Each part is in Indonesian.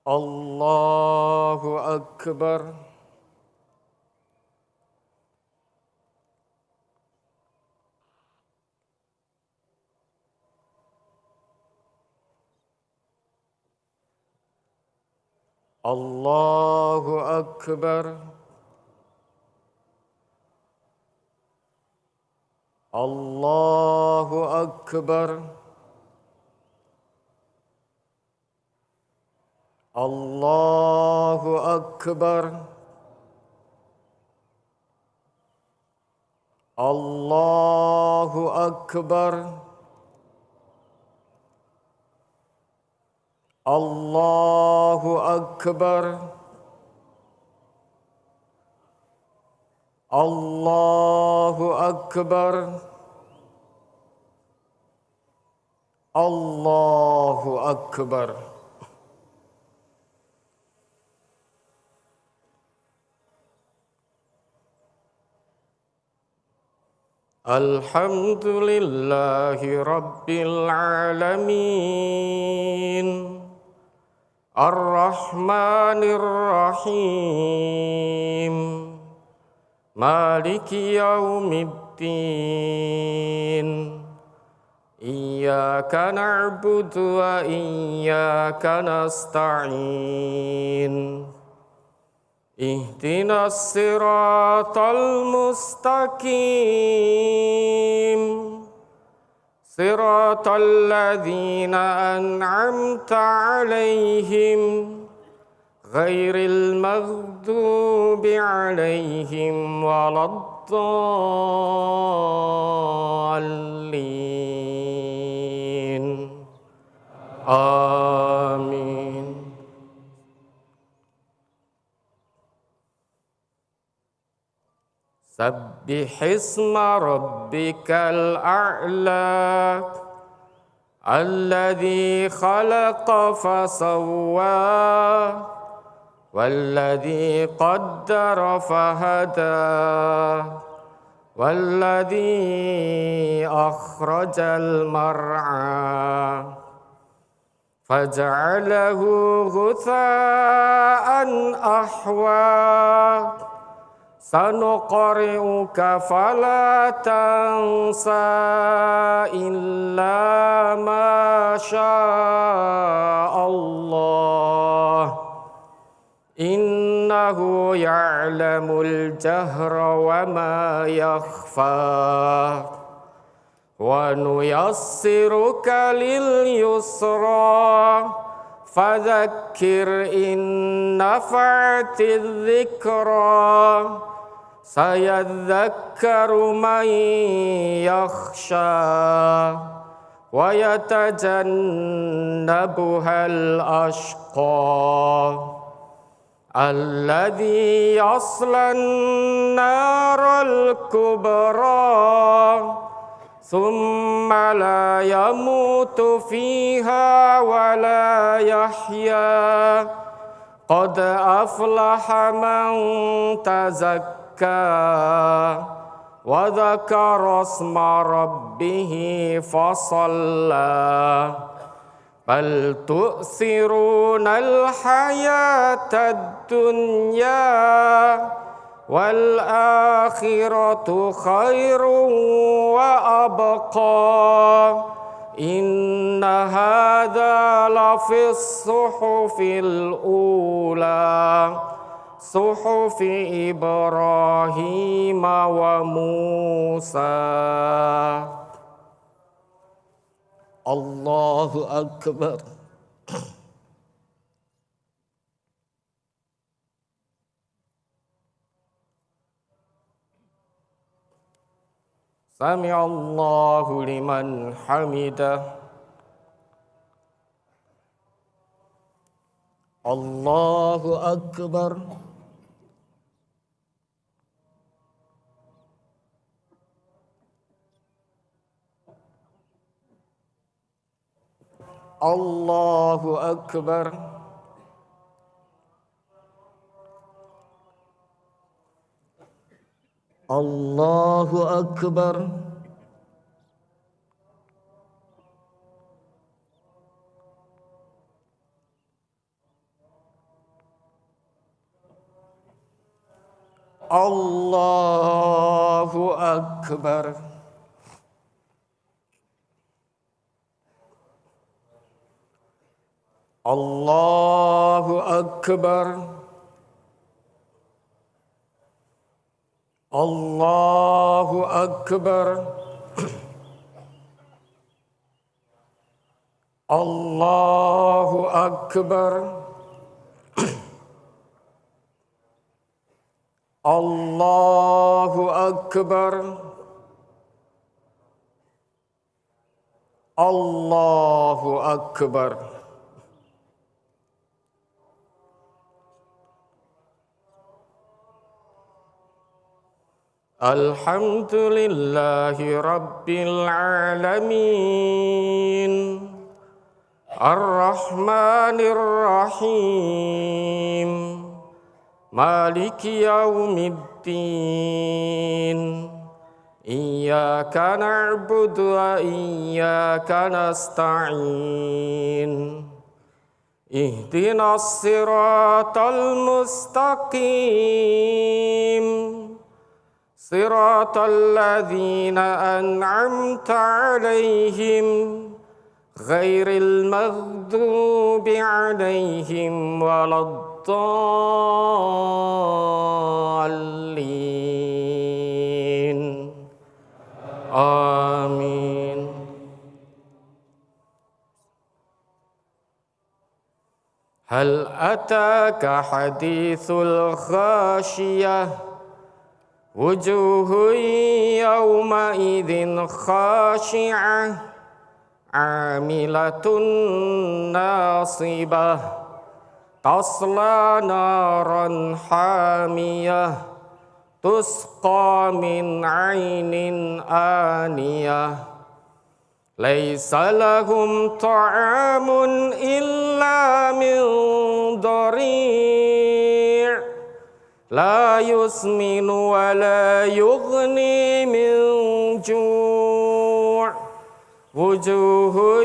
Allahu Akbar. Allahu Akbar. Allahu Akbar. Allahu Akbar. Allahu Akbar. Allahu Akbar. Allahu Akbar. Allahu Akbar. Alhamdulillahi Rabbil Alamin. Ar-Rahmanir Rahim. Maliki yaumiddin. Iyyaka na'budu wa iyyaka nasta'in. Ihdinas siratal mustaqim. Siratal ladzina an'amta 'alaihim ghairil maghdubi 'alaihim waladdallin. Amin. Sabbihisma rabbikal a'la alladzi khalaqa fasawwa walladzi qaddara fahada walladzi akhrajal mar'a faj'alahu ghutha'an ahwa. Sanuqri'uka fala tansa illa ma sya'allah. Innahu ya'lamul jahra wa ma yakhfa. Wa nuyassiruka lil yusra. Fadzakkir in nafa'atiz dzikra. Sayadzakkaru man yakhsha wa yatajannabuhal ashqa alladzi yaslan naral kubra thumma la yamutu fiha wa la yahya qad aflaha man tazakka wa dzakara asma rabbih fasalla bal tu'thirunal hayatad dunya wal akhiratu khairun wa abqa. Inna hadza lafis suhufil ula suhufi Ibrahim wa Musa. Allahu Akbar. Sami'allahu liman hamidah. Allahu Akbar. Allahu Akbar. Allahu Akbar. الله أكبر الله أكبر الله أكبر الله أكبر الله أكبر الله أكبر الحمد لله رب العالمين الرحمن الرحيم مالك يوم الدين إياك نعبد وإياك نستعين اهدنا الصراط المستقيم صراط الذين أنعمت عليهم غير المغضوب عليهم ولا الضالين آمين هل أتاك حديث الغاشية وجوه يومئذ خاشعة عاملة ناصبة تصلى نارا حامية تسقى من عين آنية ليس لهم طعام إلا من ضريع لا يسمن ولا يغني من جوع وجوه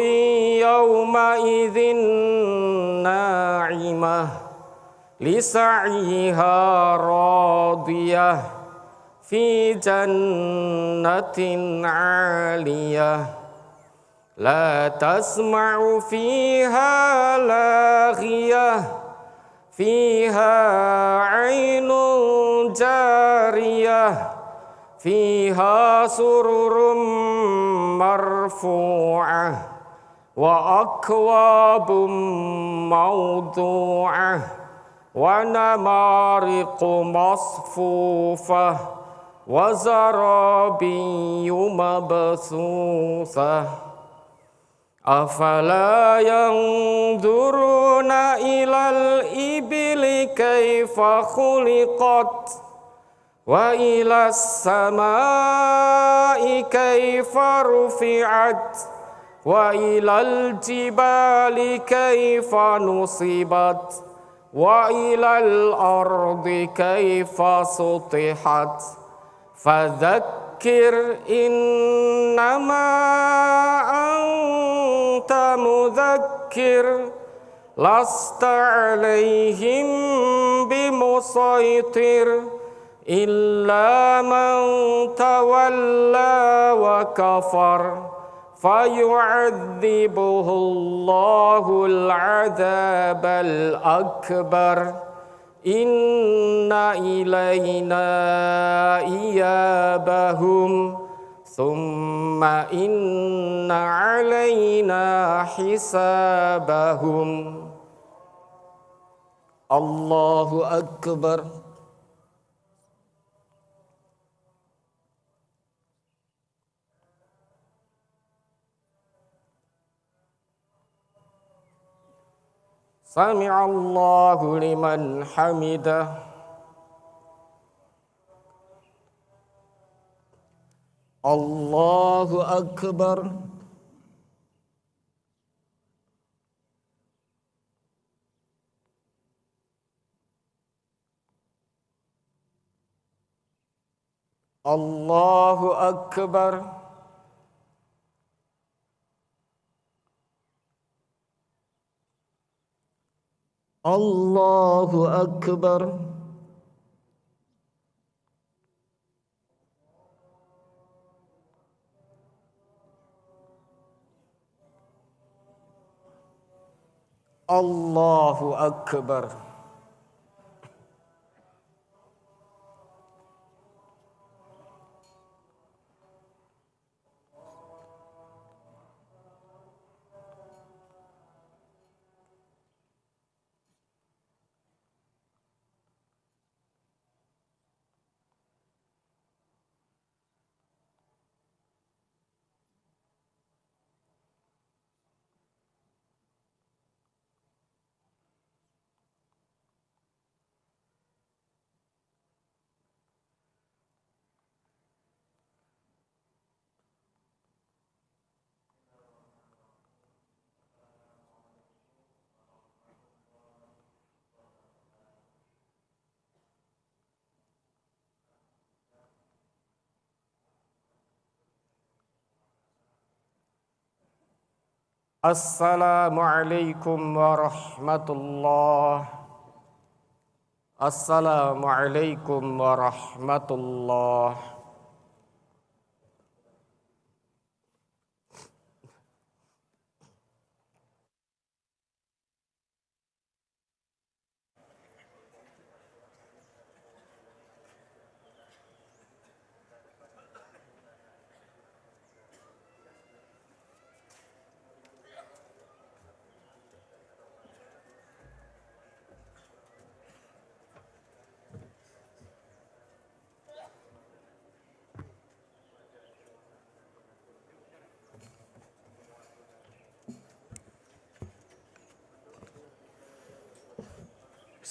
يومئذ ناعمة لسعيها راضية في جنة عالية لا تسمع فيها لاغية فيها عين جارية فيها سرر مرفوعة وأكواب موضوعة ونمارق مصفوفة وزرابي مبثوثة أفلا ينظرون إلى الإبل كيف خلقت وإلى السماء كيف رفعت وإلى الجبال كيف نصبت وإلى الأرض كيف سطحت فذكر إنما أنت مذكر لست عليهم بمسيطر إلا من تولى وكفر فيعذبه الله العذاب الأكبر إن إلينا إيابهم ثم إن علينا حسابهم الله أكبر سمع الله لمن حمده الله أكبر الله أكبر الله أكبر Allahu Akbar. Assalamualaikum warahmatullah. Assalamualaikum warahmatullah.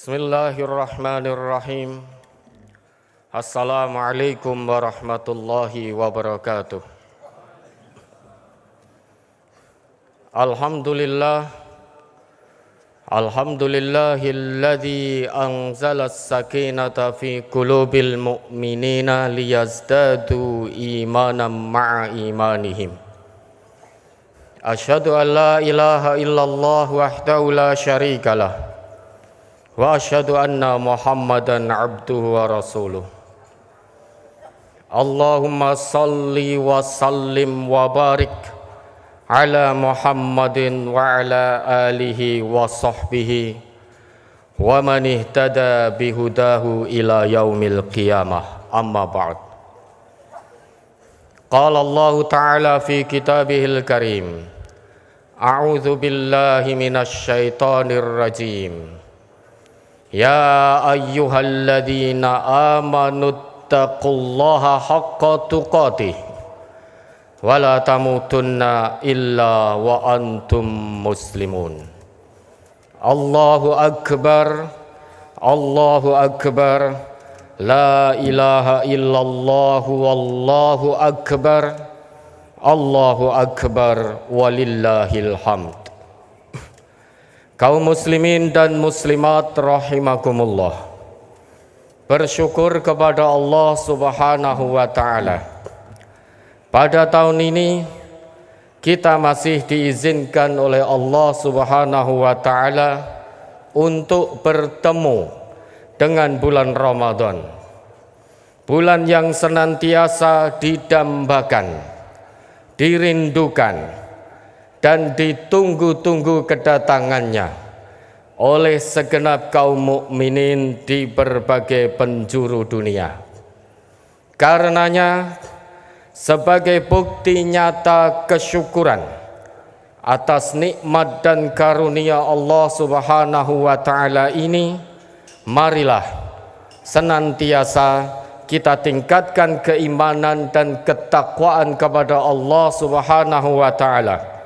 Bismillahirrahmanirrahim. Assalamualaikum warahmatullahi wabarakatuh. Alhamdulillahilladzi anzalas sakinata fi qulubil mu'minina liyazdadu imanan ma'a imanihim. Asyhadu an la ilaha illallah wahdahu la syarikalah wa asyhadu anna Muhammadan abduhu wa rasuluh. Allahumma salli wa sallim wa barik ala Muhammadin wa ala alihi wa sahbihi wa man ihtada bihudahu ila yaumil qiyamah. Amma ba'd. Qala Allah ta'ala fi kitabihil karim. A'udzu billahi minasy syaithanir rajim. Ya ayyuhalladzina amanu taqullaha haqqa tuqatih wa la tamutunna illa wa antum muslimun. Allahu akbar, Allahu akbar, la ilaha illallah wallahu akbar, Allahu akbar walillahil hamd. Kaum muslimin dan muslimat rahimakumullah, bersyukur kepada Allah Subhanahu wa ta'ala. Pada tahun ini kita masih diizinkan oleh Allah Subhanahu wa ta'ala untuk bertemu dengan bulan Ramadan, bulan yang senantiasa didambakan, dirindukan dan ditunggu-tunggu kedatangannya oleh segenap kaum mukminin di berbagai penjuru dunia. Karenanya, sebagai bukti nyata kesyukuran atas nikmat dan karunia Allah Subhanahu wa ta'ala ini, marilah senantiasa kita tingkatkan keimanan dan ketakwaan kepada Allah Subhanahu wa ta'ala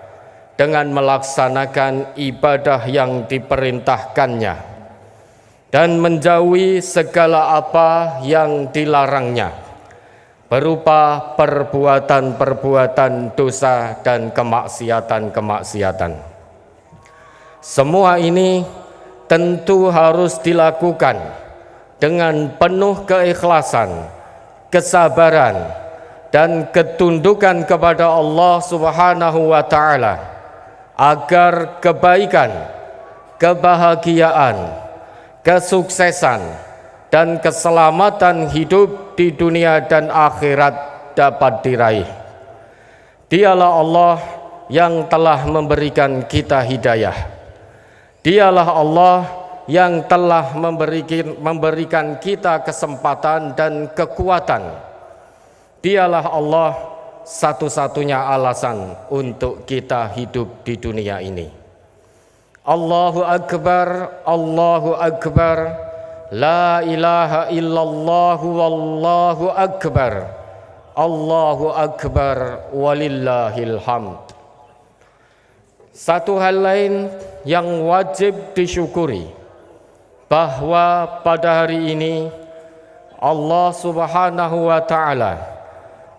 dengan melaksanakan ibadah yang diperintahkannya dan menjauhi segala apa yang dilarangnya berupa perbuatan-perbuatan dosa dan kemaksiatan-kemaksiatan. Semua ini tentu harus dilakukan dengan penuh keikhlasan, kesabaran, dan ketundukan kepada Allah Subhanahu wa ta'ala, agar kebaikan, kebahagiaan, kesuksesan, dan keselamatan hidup di dunia dan akhirat dapat diraih. Dialah Allah yang telah memberikan kita hidayah Dialah Allah yang telah memberikan kita kesempatan dan kekuatan. Dialah Allah satu-satunya alasan untuk kita hidup di dunia ini. Allahu Akbar, Allahu Akbar, la ilaha illallah wallahu akbar, Allahu Akbar walillahil hamd. Satu hal lain yang wajib disyukuri, bahwa pada hari ini Allah Subhanahu wa ta'ala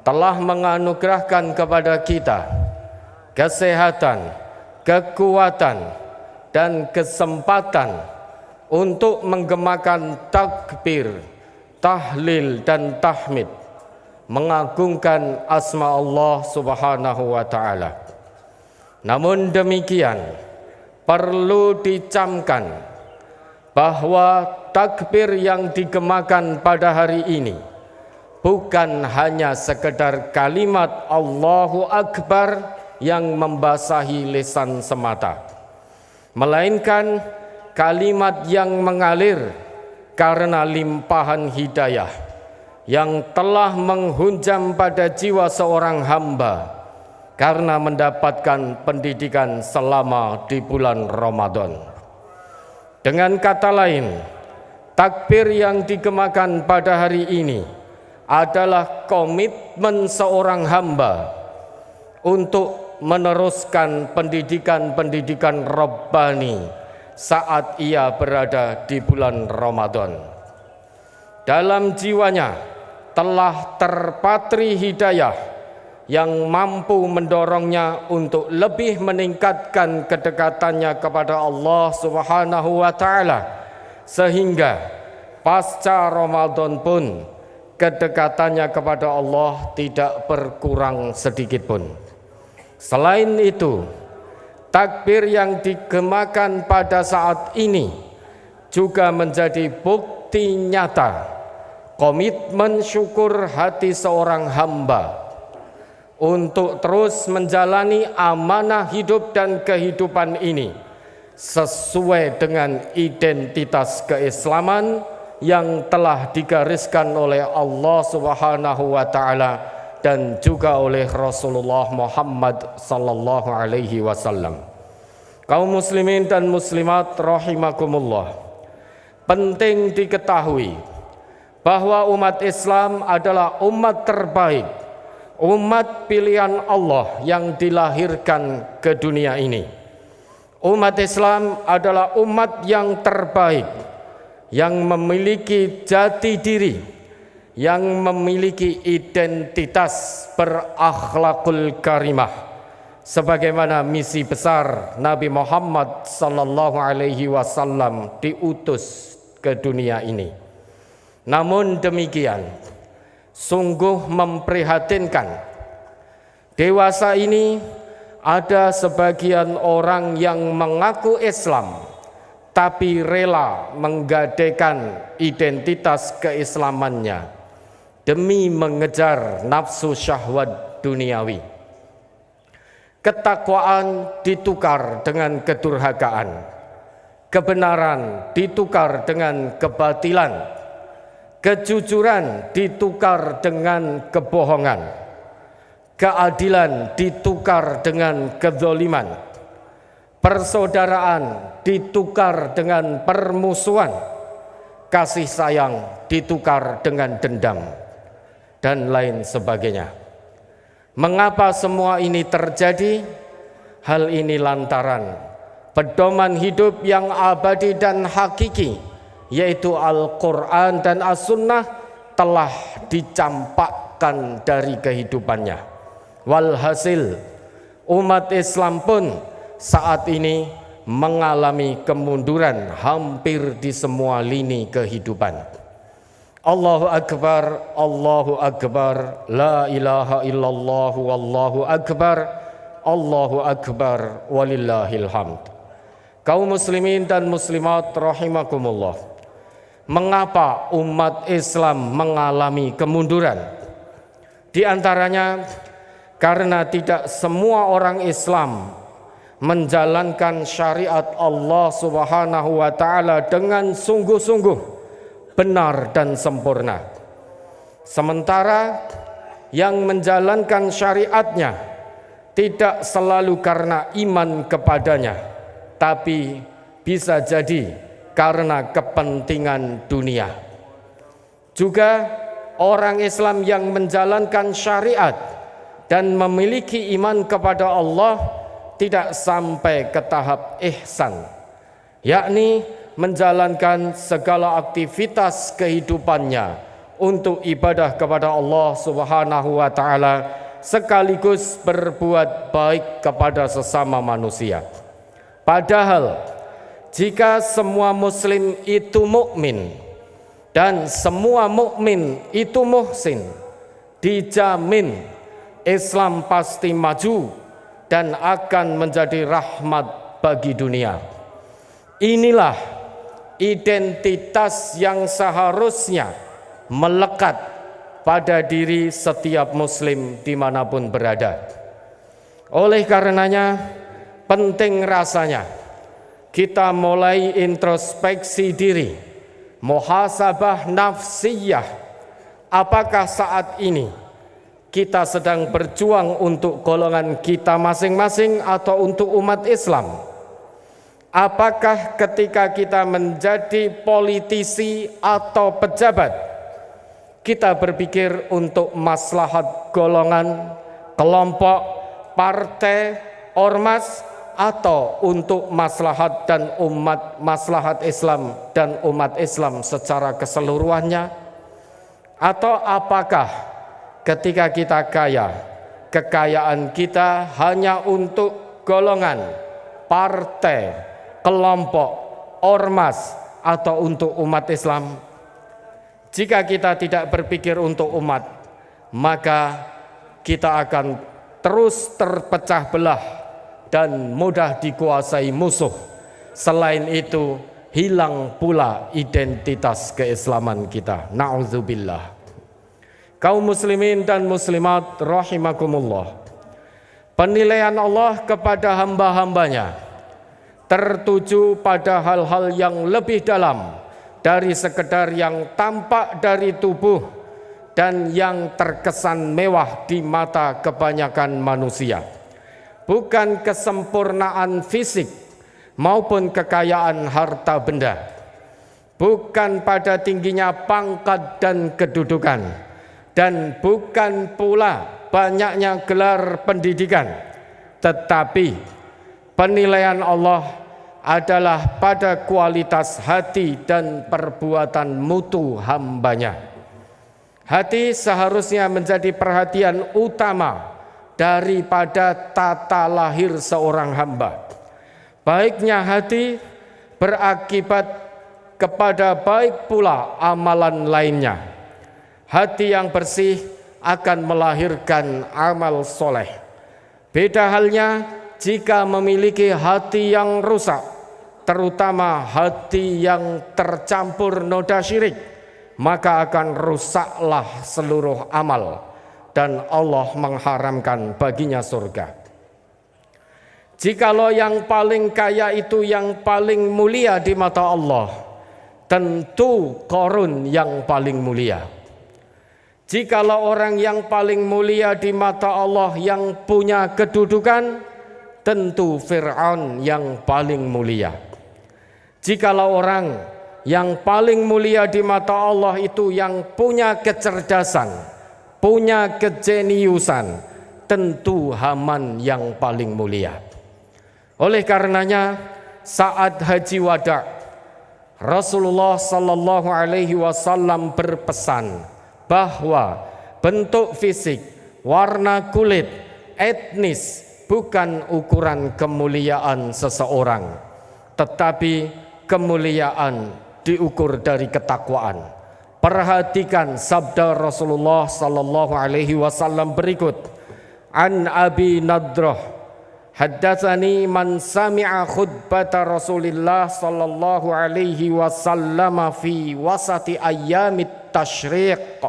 telah menganugerahkan kepada kita kesehatan, kekuatan, dan kesempatan untuk menggemakan takbir, tahlil, dan tahmid, mengagungkan asma Allah Subhanahu wa ta'ala. Namun demikian, perlu dicamkan bahwa takbir yang digemakan pada hari ini bukan hanya sekedar kalimat Allahu Akbar yang membasahi lisan semata, melainkan kalimat yang mengalir karena limpahan hidayah yang telah menghunjam pada jiwa seorang hamba karena mendapatkan pendidikan selama di bulan Ramadan. Dengan kata lain, takbir yang digemakan pada hari ini adalah komitmen seorang hamba untuk meneruskan pendidikan-pendidikan Rabbani saat ia berada di bulan Ramadan. Dalam jiwanya telah terpatri hidayah yang mampu mendorongnya untuk lebih meningkatkan kedekatannya kepada Allah Subhanahu wa ta'ala, sehingga pasca Ramadan pun kedekatannya kepada Allah tidak berkurang sedikit pun. Selain itu, takbir yang digemakan pada saat ini juga menjadi bukti nyata komitmen syukur hati seorang hamba untuk terus menjalani amanah hidup dan kehidupan ini sesuai dengan identitas keislaman yang telah digariskan oleh Allah Subhanahu wa ta'ala dan juga oleh Rasulullah Muhammad sallallahu alaihi wasallam. Kaum muslimin dan muslimat rahimakumullah, penting diketahui bahwa umat Islam adalah umat terbaik, umat pilihan Allah yang dilahirkan ke dunia ini. Umat Islam adalah umat yang terbaik, yang memiliki jati diri, yang memiliki identitas berakhlakul karimah, sebagaimana misi besar Nabi Muhammad sallallahu alaihi wasallam diutus ke dunia ini. Namun demikian, sungguh memprihatinkan, dewasa ini ada sebagian orang yang mengaku Islam tapi rela menggadaikan identitas keislamannya demi mengejar nafsu syahwat duniawi. Ketakwaan ditukar dengan kedurhakaan, kebenaran ditukar dengan kebatilan, kejujuran ditukar dengan kebohongan, keadilan ditukar dengan kezaliman, persaudaraan ditukar dengan permusuhan, kasih sayang ditukar dengan dendam, dan lain sebagainya. Mengapa semua ini terjadi? Hal ini lantaran pedoman hidup yang abadi dan hakiki, yaitu Al-Quran dan As-Sunnah, telah dicampakkan dari kehidupannya. Walhasil, umat Islam pun saat ini mengalami kemunduran hampir di semua lini kehidupan. Allahu Akbar, Allahu Akbar, la ilaha illallah wallahu akbar, Allahu Akbar walillahil hamd. Kaum muslimin dan muslimat rahimakumullah, mengapa umat Islam mengalami kemunduran? Di antaranya karena tidak semua orang Islam menjalankan syariat Allah Subhanahu wa taala dengan sungguh-sungguh, benar dan sempurna. Sementara yang menjalankan syariatnya tidak selalu karena iman kepadanya, tapi bisa jadi karena kepentingan dunia. Juga orang Islam yang menjalankan syariat dan memiliki iman kepada Allah tidak sampai ke tahap ihsan, yakni menjalankan segala aktivitas kehidupannya untuk ibadah kepada Allah Subhanahu wa taala sekaligus berbuat baik kepada sesama manusia. Padahal jika semua muslim itu mukmin dan semua mukmin itu muhsin, dijamin Islam pasti maju dan akan menjadi rahmat bagi dunia. Inilah identitas yang seharusnya melekat pada diri setiap muslim dimanapun berada. Oleh karenanya penting rasanya kita mulai introspeksi diri, muhasabah nafsiyah. Apakah saat ini kita sedang berjuang untuk golongan kita masing-masing atau untuk umat Islam? Apakah ketika kita menjadi politisi atau pejabat, kita berpikir untuk maslahat golongan, kelompok, partai, ormas, atau untuk maslahat dan maslahat Islam dan umat Islam secara keseluruhannya? Atau apakah ketika kita kaya, kekayaan kita hanya untuk golongan, partai, kelompok, ormas, atau untuk umat Islam? Jika kita tidak berpikir untuk umat, maka kita akan terus terpecah belah dan mudah dikuasai musuh. Selain itu, hilang pula identitas keislaman kita. Na'udzubillah. Kaum muslimin dan muslimat rahimakumullah, penilaian Allah kepada hamba-hambanya tertuju pada hal-hal yang lebih dalam dari sekedar yang tampak dari tubuh dan yang terkesan mewah di mata kebanyakan manusia. Bukan kesempurnaan fisik maupun kekayaan harta benda, bukan pada tingginya pangkat dan kedudukan, dan bukan pula banyaknya gelar pendidikan, tetapi penilaian Allah adalah pada kualitas hati dan perbuatan mutu hambanya. Hati seharusnya menjadi perhatian utama daripada tata lahir seorang hamba. Baiknya hati berakibat kepada baik pula amalan lainnya. Hati yang bersih akan melahirkan amal soleh. Beda halnya jika memiliki hati yang rusak, terutama hati yang tercampur noda syirik, maka akan rusaklah seluruh amal dan Allah mengharamkan baginya surga. Jikalau yang paling kaya itu yang paling mulia di mata Allah, tentu Qarun yang paling mulia. Jikalau orang yang paling mulia di mata Allah yang punya kedudukan, tentu Fir'aun yang paling mulia. Jikalau orang yang paling mulia di mata Allah itu yang punya kecerdasan, punya kejeniusan, tentu Haman yang paling mulia. Oleh karenanya saat haji wada, Rasulullah sallallahu alaihi wasallam berpesan bahwa bentuk fisik, warna kulit, etnis bukan ukuran kemuliaan seseorang, tetapi kemuliaan diukur dari ketakwaan. Perhatikan sabda Rasulullah sallallahu alaihi wasallam berikut. An Abi Nadrah, haddatsani man sami'a khutbata Rasulillah sallallahu alaihi wasallam fi wasati ayyamit tasyriq.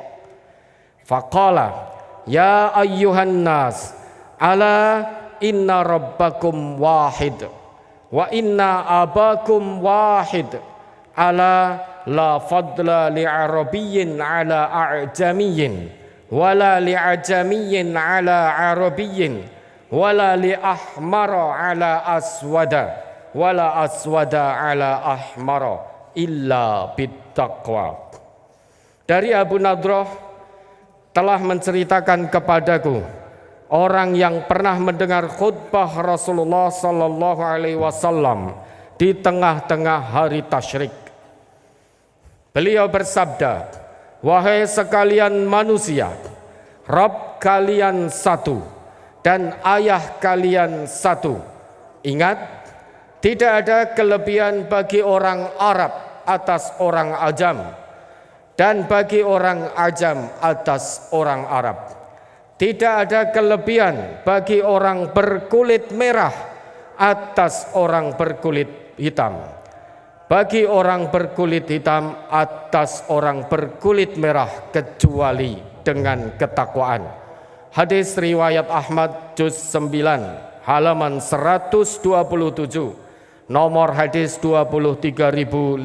Faqala ya ayyuhan nas ala inna rabbakum wahid wa inna abakum wahid ala la fadla li'arabiyyin ala a'jamiyyin wala li'ajamiyyin ala arabiyyin wala li'ahmara ala aswada wala aswada ala ahmara illa bittaqwa. Dari Abu Nadrah telah menceritakan kepadaku orang yang pernah mendengar khutbah Rasulullah sallallahu alaihi wasallam di tengah-tengah hari tasyrik. Beliau bersabda, wahai sekalian manusia, Rabb kalian satu dan ayah kalian satu. Ingat, tidak ada kelebihan bagi orang Arab atas orang Ajam dan bagi orang Ajam atas orang Arab. Tidak ada kelebihan bagi orang berkulit merah atas orang berkulit hitam, bagi orang berkulit hitam atas orang berkulit merah kecuali dengan ketakwaan. Hadis riwayat Ahmad juz 9 halaman 127, nomor hadis 23.548.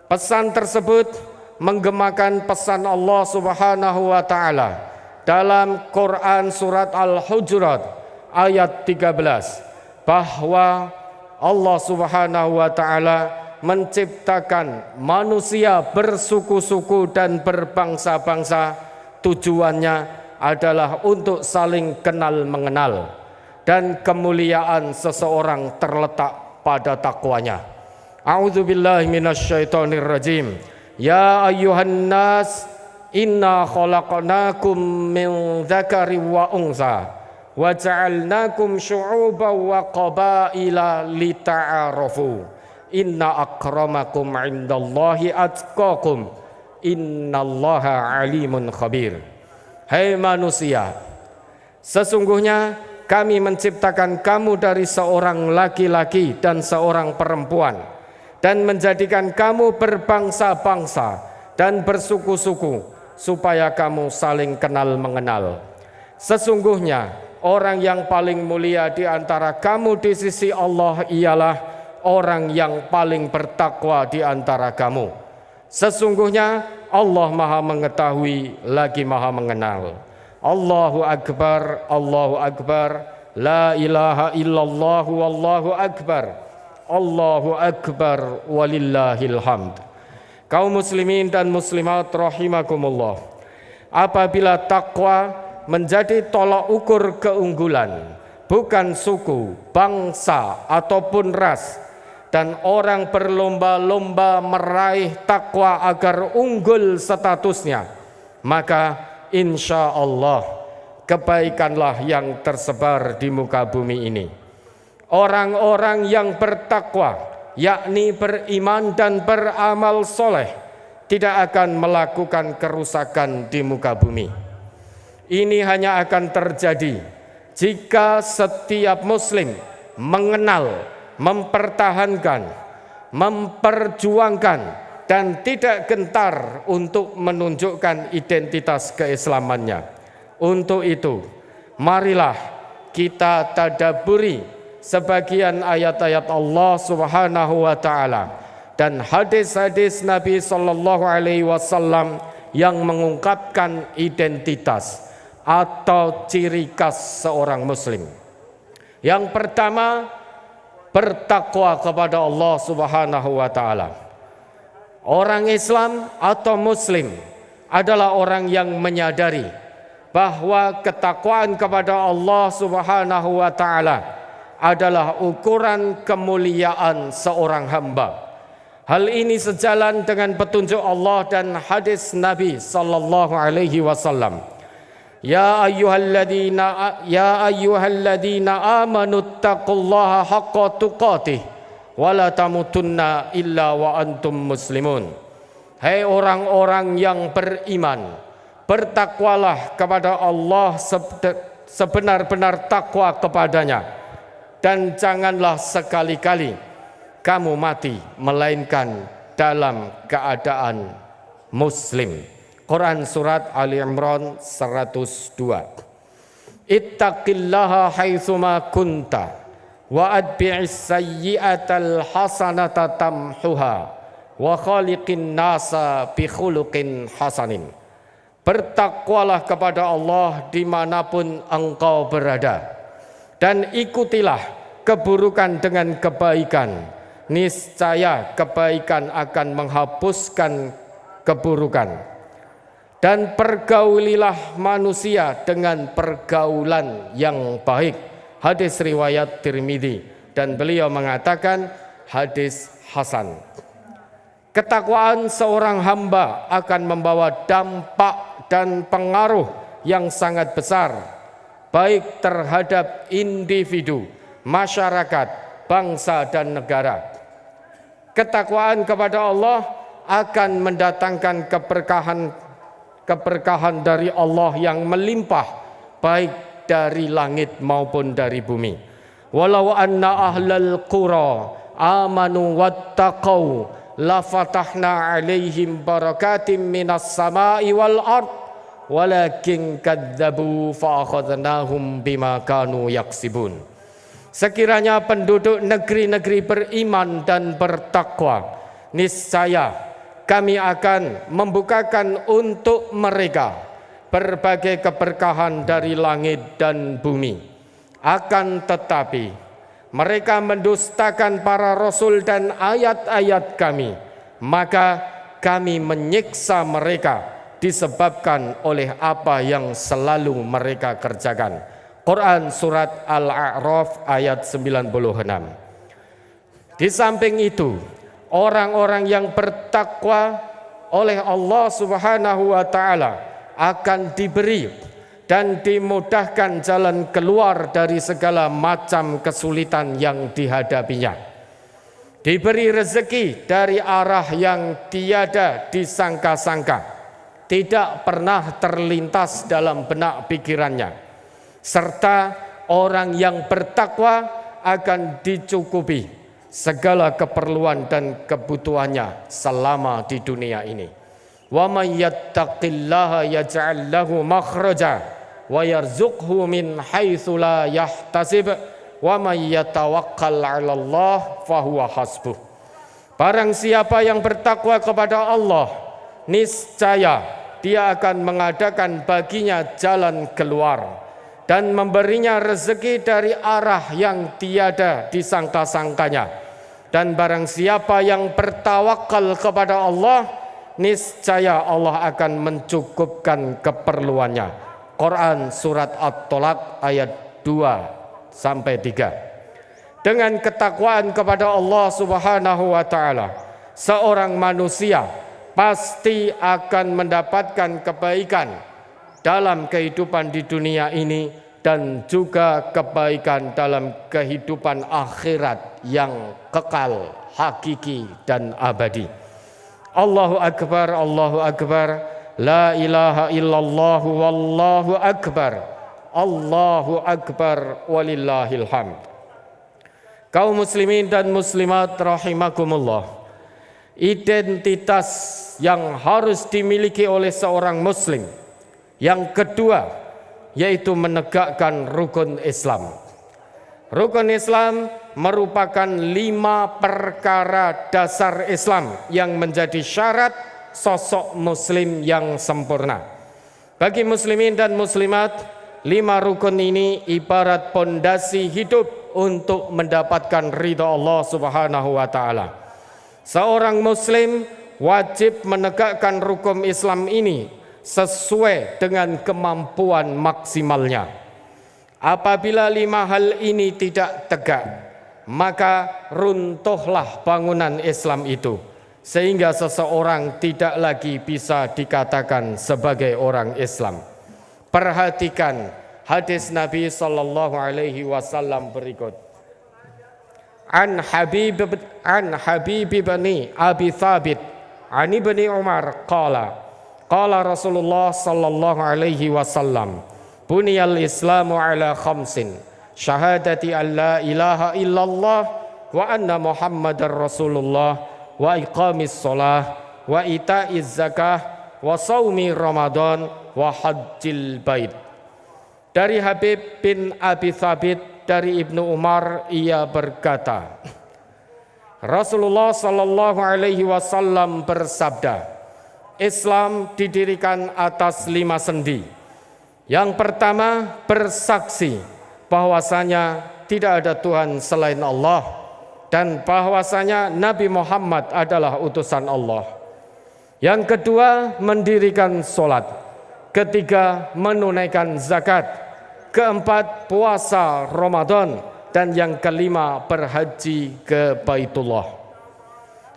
Pesan tersebut menggemakan pesan Allah Subhanahu wa taala dalam Quran surat Al-Hujurat ayat 13 bahwa Allah Subhanahu wa taala menciptakan manusia bersuku-suku dan berbangsa-bangsa. Tujuannya adalah untuk saling kenal mengenal, dan kemuliaan seseorang terletak pada takwanya. A'udzubillahi minasyaitonir rajim. Ya ayyuhan nas, inna khalaqnakum min dzakari wa unsa wa ja'alnakum syu'uban wa qabaila lita'arafu. Inna akramakum 'indallahi atqakum. Innallaha 'alimun khabir. Hai manusia, sesungguhnya kami menciptakan kamu dari seorang laki-laki dan seorang perempuan, dan menjadikan kamu berbangsa-bangsa dan bersuku-suku supaya kamu saling kenal mengenal. Sesungguhnya orang yang paling mulia di antara kamu di sisi Allah ialah orang yang paling bertakwa di antara kamu. Sesungguhnya Allah Maha mengetahui lagi Maha mengenal. Allahu Akbar, Allahu Akbar, la ilaha illallah, wallahu akbar, Allahu Akbar, walillahil hamd. Kaum muslimin dan muslimat rahimakumullah, apabila takwa menjadi tolak ukur keunggulan, bukan suku, bangsa ataupun ras, dan orang berlomba-lomba meraih takwa agar unggul statusnya, maka insya Allah kebaikanlah yang tersebar di muka bumi ini. Orang-orang yang bertakwa, yakni beriman dan beramal soleh, tidak akan melakukan kerusakan di muka bumi. Ini hanya akan terjadi jika setiap muslim mengenal, mempertahankan, memperjuangkan, dan tidak gentar untuk menunjukkan identitas keislamannya. Untuk itu, marilah kita tadabburi sebagian ayat-ayat Allah Subhanahu wa taala dan hadis-hadis Nabi sallallahu alaihi wasallam yang mengungkapkan identitas atau ciri khas seorang muslim. Yang pertama, bertakwa kepada Allah Subhanahu wa taala. Orang Islam atau muslim adalah orang yang menyadari bahwa ketakwaan kepada Allah Subhanahu wa taala adalah ukuran kemuliaan seorang hamba. Hal ini sejalan dengan petunjuk Allah dan hadis Nabi sallallahu alaihi wasallam. Ya ayyuhalladzina amanu taqullaha haqqa tuqatih wa la tamutunna illa wa antum muslimun. Hai orang-orang yang beriman, bertakwalah kepada Allah sebenar-benar takwa kepadanya, dan janganlah sekali-kali kamu mati melainkan dalam keadaan muslim. Quran surat Ali Imran 102. ittaqillaha haitsuma kunta wa atbi'is sayyi'atal hasanata tamhuha wa khaliqin nasa bi khuluqin hasanin. Bertakwalah kepada Allah dimanapun engkau berada, dan ikutilah keburukan dengan kebaikan. Niscaya kebaikan akan menghapuskan keburukan. Dan pergaulilah manusia dengan pergaulan yang baik. Hadis riwayat Tirmidzi, dan beliau mengatakan hadis hasan. Ketakwaan seorang hamba akan membawa dampak dan pengaruh yang sangat besar, baik terhadap individu, masyarakat, bangsa, dan negara. Ketakwaan kepada Allah akan mendatangkan keberkahan dari Allah yang melimpah, baik dari langit maupun dari bumi. Walau anna ahlal qura amanu wattaqau la fatahna alaihim barakatim minas samai wal ard walakin kadzabu fa akhadnahum bima kanu yaksibun. Sekiranya penduduk negeri-negeri beriman dan bertakwa, niscaya kami akan membukakan untuk mereka berbagai keberkahan dari langit dan bumi. Akan tetapi mereka mendustakan para rasul dan ayat-ayat kami, maka kami menyiksa mereka disebabkan oleh apa yang selalu mereka kerjakan. Quran surat Al-A'raf ayat 96. Di samping itu, orang-orang yang bertakwa oleh Allah Subhanahu wa taala akan diberi dan dimudahkan jalan keluar dari segala macam kesulitan yang dihadapinya. Diberi rezeki dari arah yang tiada disangka-sangka, tidak pernah terlintas dalam benak pikirannya, serta orang yang bertakwa akan dicukupi segala keperluan dan kebutuhannya selama di dunia ini. Wa may yattaqillaha yaj'al lahu makhraja wa yarzuqhu min haitsu la yahtasib wa may yatawakkal 'ala Allah fahuwa hasbuh. Barang siapa yang bertakwa kepada Allah, niscaya Dia akan mengadakan baginya jalan keluar dan memberinya rezeki dari arah yang tiada disangka-sangkanya. Dan barang siapa yang bertawakal kepada Allah, niscaya Allah akan mencukupkan keperluannya. Quran surat At-Tolak ayat 2-3. Dengan ketakwaan kepada Allah Subhanahu wa taala, seorang manusia pasti akan mendapatkan kebaikan dalam kehidupan di dunia ini dan juga kebaikan dalam kehidupan akhirat yang kekal, hakiki dan abadi. Allahu Akbar, Allahu Akbar, la ilaha illallah, wallahu akbar, Allahu Akbar, walillahil hamd. Kaum muslimin dan muslimat rahimakumullah, identitas yang harus dimiliki oleh seorang muslim yang kedua yaitu menegakkan rukun Islam. Rukun Islam merupakan 5 perkara dasar Islam yang menjadi syarat sosok muslim yang sempurna. Bagi muslimin dan muslimat, 5 rukun ini ibarat pondasi hidup untuk mendapatkan ridha Allah Subhanahu wa taala. Seorang muslim wajib menegakkan rukun Islam ini sesuai dengan kemampuan maksimalnya. Apabila 5 hal ini tidak tegak, maka runtuhlah bangunan Islam itu, sehingga seseorang tidak lagi bisa dikatakan sebagai orang Islam. Perhatikan hadis Nabi sallallahu alaihi wasallam berikut. An Habib bin Abi Thabit an Ibni Umar qala Rasulullah sallallahu alaihi wasallam, buniyal Islamu ala khamsin, syahadati an la ilaha illallah wa anna Muhammadar Rasulullah wa iqamis shalah wa ita'iz zakah wa shaumi Ramadan wa hajjil bait. Dari Habib bin Abi Thabit dari Ibnu Umar, ia berkata, Rasulullah sallallahu alaihi wasallam bersabda, Islam didirikan atas 5 sendi. Yang pertama, bersaksi bahwasanya tidak ada Tuhan selain Allah dan bahwasanya Nabi Muhammad adalah utusan Allah. Yang kedua, mendirikan sholat. Ketiga, menunaikan zakat. Keempat, puasa Ramadan. Dan yang kelima, berhaji ke Baitullah.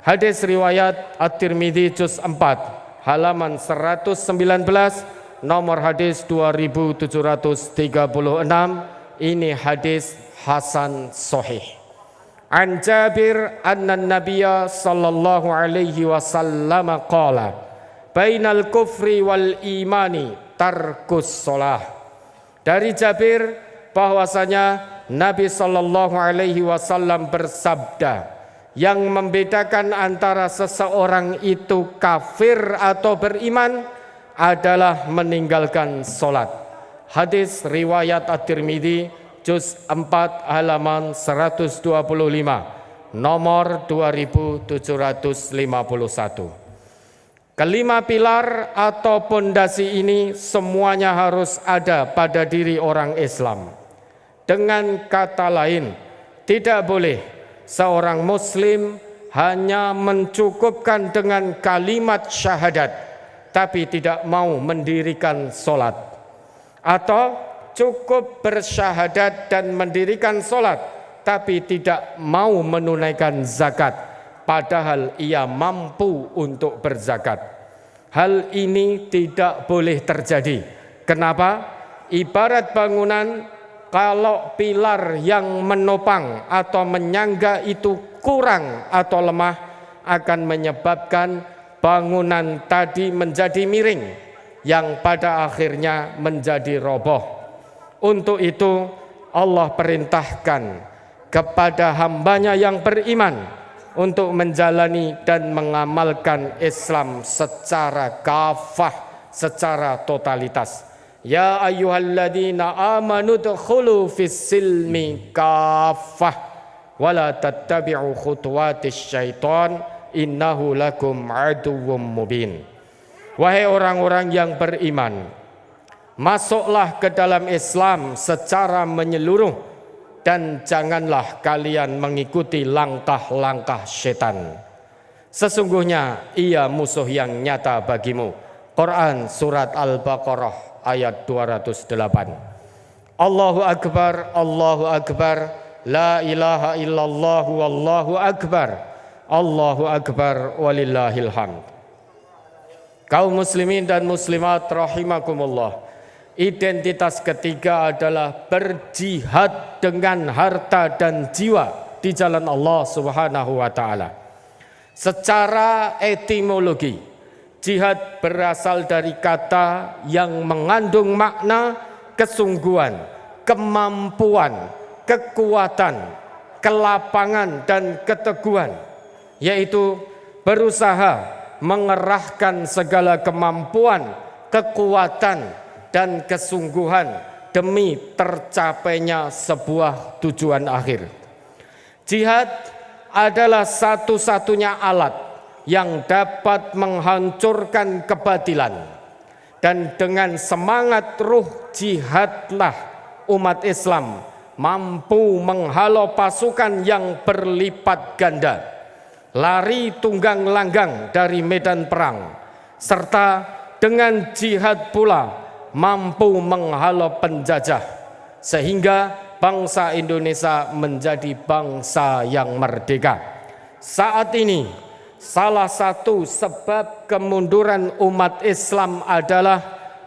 Hadis riwayat At-Tirmidzi juz 4 halaman 119, nomor hadis 2736. Ini hadis hasan sahih. An Jabir anna Nabiyya sallallahu alaihi wasallam qala, bainal kufri wal imani tarkus shalah. Dari Jabir bahwasanya Nabi sallallahu alaihi wasallam bersabda, yang membedakan antara seseorang itu kafir atau beriman adalah meninggalkan salat. Hadis riwayat At-Tirmidzi juz 4 halaman 125, nomor 2751. Kelima pilar atau pondasi ini semuanya harus ada pada diri orang Islam. Dengan kata lain, tidak boleh seorang muslim hanya mencukupkan dengan kalimat syahadat tapi tidak mau mendirikan salat, atau cukup bersyahadat dan mendirikan salat tapi tidak mau menunaikan zakat padahal ia mampu untuk berzakat. Hal ini tidak boleh terjadi. Kenapa? Ibarat bangunan, kalau pilar yang menopang atau menyangga itu kurang atau lemah, akan menyebabkan bangunan tadi menjadi miring yang pada akhirnya menjadi roboh. Untuk itu Allah perintahkan kepada hambanya yang beriman untuk menjalani dan mengamalkan Islam secara kafah, secara totalitas. Ya ayyuhalladzina amanu dkhulu fis silmi kafah wala tattabi'u khutuwatis syaitan innahu lakum aduwwum mubin. Wahai orang-orang yang beriman, masuklah ke dalam Islam secara menyeluruh dan janganlah kalian mengikuti langkah-langkah setan. Sesungguhnya ia musuh yang nyata bagimu. Quran surat Al-Baqarah ayat 208. Allahu Akbar, Allahu Akbar, la ilaha illallah wallahu akbar, Allahu Akbar walillahil hamd. Kaum muslimin dan muslimat rahimakumullah, identitas ketiga adalah berjihad dengan harta dan jiwa di jalan Allah Subhanahu wa taala. Secara etimologi, jihad berasal dari kata yang mengandung makna kesungguhan, kemampuan, kekuatan, kelapangan dan keteguhan, yaitu berusaha mengerahkan segala kemampuan, kekuatan, dan kesungguhan demi tercapainya sebuah tujuan akhir. Jihad adalah satu-satunya alat yang dapat menghancurkan kebatilan, dan dengan semangat ruh jihadlah umat Islam mampu menghalau pasukan yang berlipat ganda, lari tunggang langgang dari medan perang, serta dengan jihad pula mampu menghalau penjajah, sehingga bangsa Indonesia menjadi bangsa yang merdeka. Saat ini, salah satu sebab kemunduran umat Islam adalah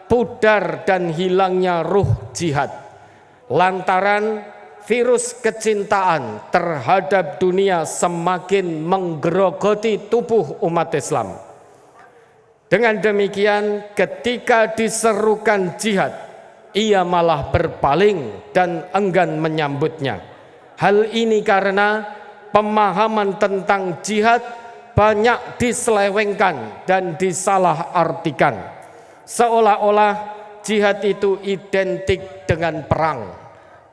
pudar dan hilangnya ruh jihad, lantaran virus kecintaan terhadap dunia semakin menggerogoti tubuh umat Islam. Dengan demikian, ketika diserukan jihad, ia malah berpaling dan enggan menyambutnya. Hal ini karena pemahaman tentang jihad banyak diselewengkan dan disalahartikan, seolah-olah jihad itu identik dengan perang,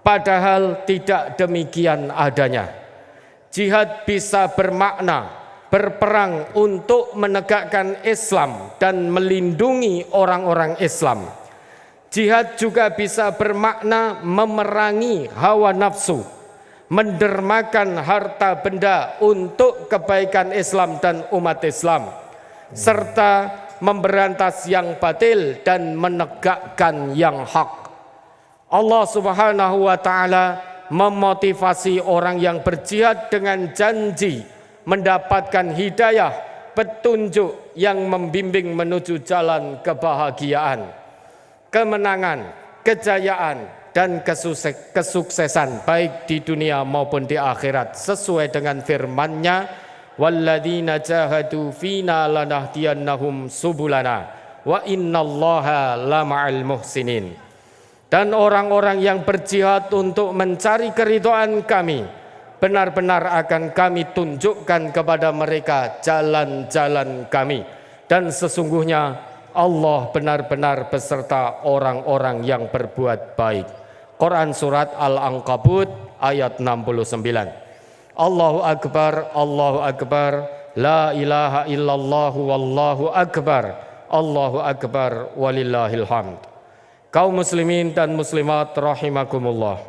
padahal tidak demikian adanya. Jihad bisa bermakna berperang untuk menegakkan Islam dan melindungi orang-orang Islam. Jihad juga bisa bermakna memerangi hawa nafsu, mendermakan harta benda untuk kebaikan Islam dan umat Islam, serta memberantas yang batil dan menegakkan yang hak. Allah Subhanahu wa ta'ala memotivasi orang yang berjihad dengan janji mendapatkan hidayah, petunjuk yang membimbing menuju jalan kebahagiaan, kemenangan, kejayaan, dan kesuksesan baik di dunia maupun di akhirat, sesuai dengan firman-Nya, walladzina jahadu fina lanahdiyannahum subulana wa innallaha lama'al muhsinin. Dan orang-orang yang berjihad untuk mencari keridhaan kami, benar-benar akan kami tunjukkan kepada mereka jalan-jalan kami, dan sesungguhnya Allah benar-benar beserta orang-orang yang berbuat baik. Quran surat Al-Ankabut ayat 69. Allahu Akbar, Allahu Akbar, la ilaha illallah, wallahu akbar, Allahu Akbar, walillahil hamd. Kaum muslimin dan muslimat rahimakumullah.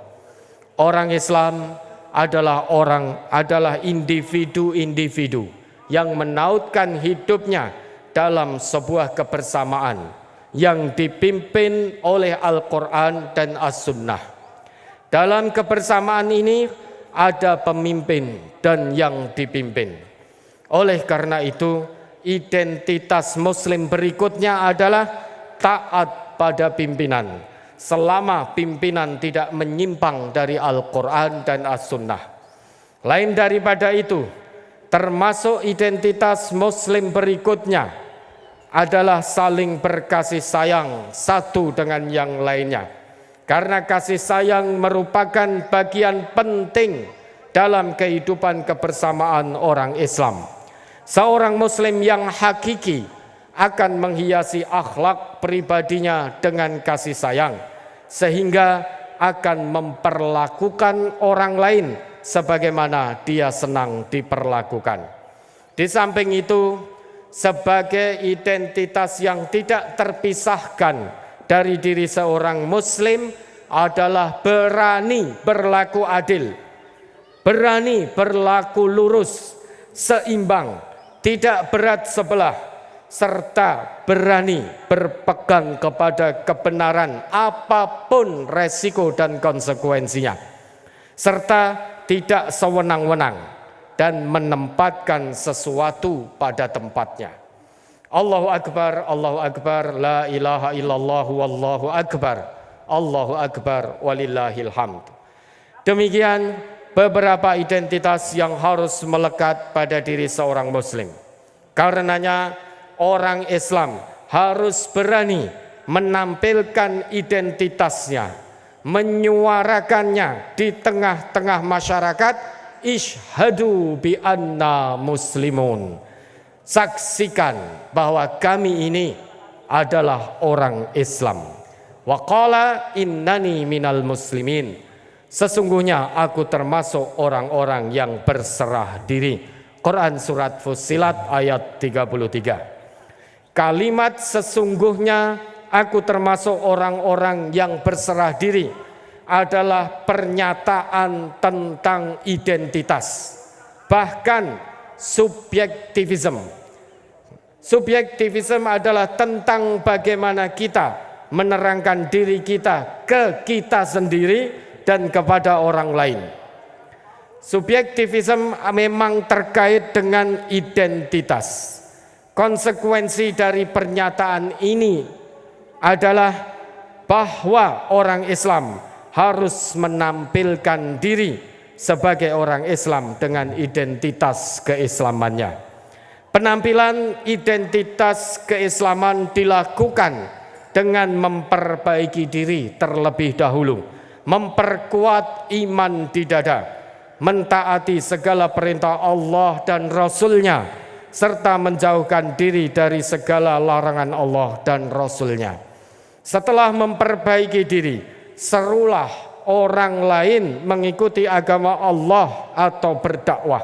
Orang Islam adalah individu-individu yang menautkan hidupnya dalam sebuah kebersamaan yang dipimpin oleh Al-Quran dan As-Sunnah. Dalam kebersamaan ini ada pemimpin dan yang dipimpin. Oleh karena itu, identitas Muslim berikutnya adalah taat pada pimpinan, selama pimpinan tidak menyimpang dari Al-Quran dan As-Sunnah. Lain daripada itu, termasuk identitas Muslim berikutnya adalah saling berkasih sayang satu dengan yang lainnya. Karena kasih sayang merupakan bagian penting dalam kehidupan kebersamaan orang Islam. Seorang Muslim yang hakiki akan menghiasi akhlak pribadinya dengan kasih sayang, sehingga akan memperlakukan orang lain sebagaimana dia senang diperlakukan. Di samping itu, sebagai identitas yang tidak terpisahkan dari diri seorang Muslim adalah berani berlaku adil, berani berlaku lurus, seimbang, tidak berat sebelah, serta berani berpegang kepada kebenaran apapun resiko dan konsekuensinya, serta tidak sewenang-wenang dan menempatkan sesuatu pada tempatnya. Allahu Akbar, la ilaha illallah, wallahu akbar, walillahil hamd. Demikian beberapa identitas yang harus melekat pada diri seorang Muslim. Karenanya orang Islam harus berani menampilkan identitasnya, menyuarakannya di tengah-tengah masyarakat. Ishhadu bi anna muslimun. Saksikan bahwa kami ini adalah orang Islam. Wa qala innani minal muslimin. Sesungguhnya aku termasuk orang-orang yang berserah diri. Quran surat Fussilat ayat 33. Kalimat sesungguhnya aku termasuk orang-orang yang berserah diri adalah pernyataan tentang identitas, bahkan subjektivisme. Subjektivisme adalah tentang bagaimana kita menerangkan diri kita ke kita sendiri dan kepada orang lain. Subjektivisme memang terkait dengan identitas. Konsekuensi dari pernyataan ini adalah bahwa orang Islam harus menampilkan diri sebagai orang Islam dengan identitas keislamannya. Penampilan identitas keislaman dilakukan dengan memperbaiki diri terlebih dahulu, memperkuat iman di dada, mentaati segala perintah Allah dan Rasul-Nya, serta menjauhkan diri dari segala larangan Allah dan Rasul-Nya. Setelah memperbaiki diri, serulah orang lain mengikuti agama Allah atau berdakwah.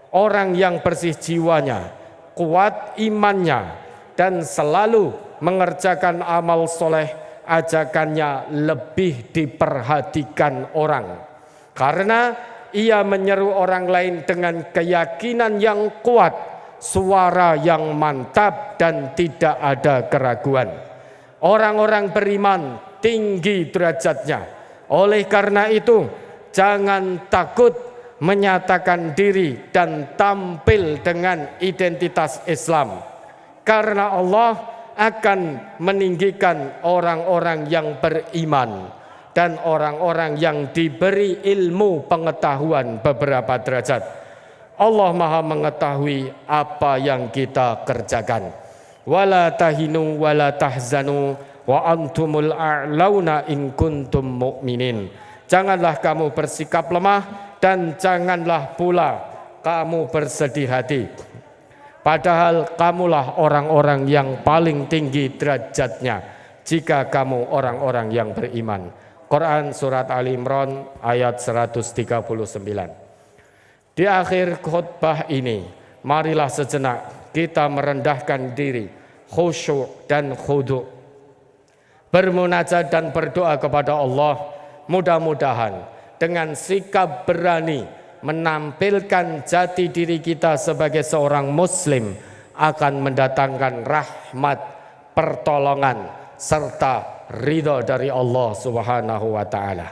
Orang yang bersih jiwanya, kuat imannya, dan selalu mengerjakan amal soleh, ajakannya lebih diperhatikan orang. Karena ia menyeru orang lain dengan keyakinan yang kuat, suara yang mantap, dan tidak ada keraguan. Orang-orang beriman tinggi derajatnya. Oleh karena itu, jangan takut menyatakan diri dan tampil dengan identitas Islam. Karena Allah akan meninggikan orang-orang yang beriman dan orang-orang yang diberi ilmu pengetahuan beberapa derajat. Allah Maha mengetahui apa yang kita kerjakan. Wala tahinu wala tahzanu wa antumul a'launa in kuntum mu'minin. Janganlah kamu bersikap lemah dan janganlah pula kamu bersedih hati. Padahal kamulah orang-orang yang paling tinggi derajatnya jika kamu orang-orang yang beriman. Quran surat Ali Imran ayat 139. Di akhir khutbah ini, marilah sejenak kita merendahkan diri, khusyuk dan khudu', bermunajat dan berdoa kepada Allah. Mudah-mudahan dengan sikap berani menampilkan jati diri kita sebagai seorang muslim akan mendatangkan rahmat, pertolongan, serta ridha dari Allah Subhanahu wa ta'ala.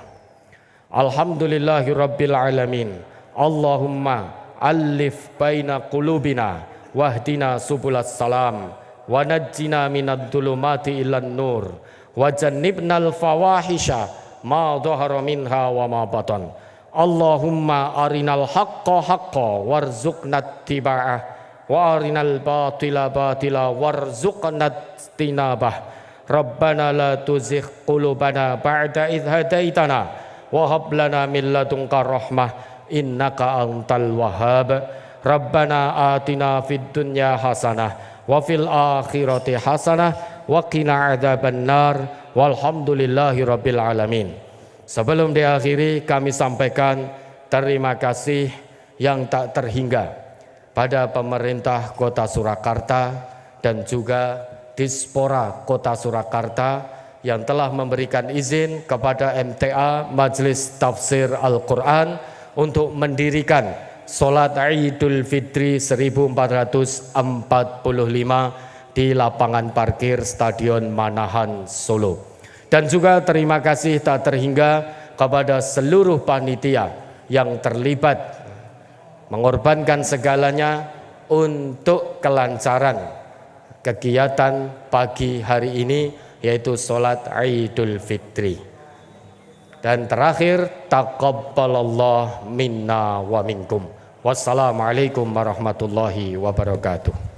Alhamdulillahirabbil alamin. Allahumma alif baina qulubina wahdina subulas salam wa najjina minad dhulumati ilan nur wa jannibnal fawahisha ma dhahara minha wa ma batan. Allahumma arinal haqqa haqqa warzuqna ittiba'ah wa arinal batila batila warzuqna ijtinabah. Rabbana la tuzigh qulubana ba'da idh hadaitana wa hab lana min ladunka rahmah innaka antal wahhab. Rabbana atina fid dunya hasanah wa fil akhirati hasanah wa qina adzabannar walhamdulillahi rabbil alamin. Sebelum diakhiri, kami sampaikan terima kasih yang tak terhingga pada pemerintah Kota Surakarta dan juga Dispora Kota Surakarta yang telah memberikan izin kepada MTA Majelis Tafsir Al-Quran untuk mendirikan Sholat Idul Fitri 1445 di lapangan parkir Stadion Manahan Solo. Dan juga terima kasih tak terhingga kepada seluruh panitia yang terlibat mengorbankan segalanya untuk kelancaran kegiatan pagi hari ini, yaitu Sholat Idul Fitri. Dan terakhir, taqabbalallah minna wa minkum. Wassalamualaikum warahmatullahi wabarakatuh.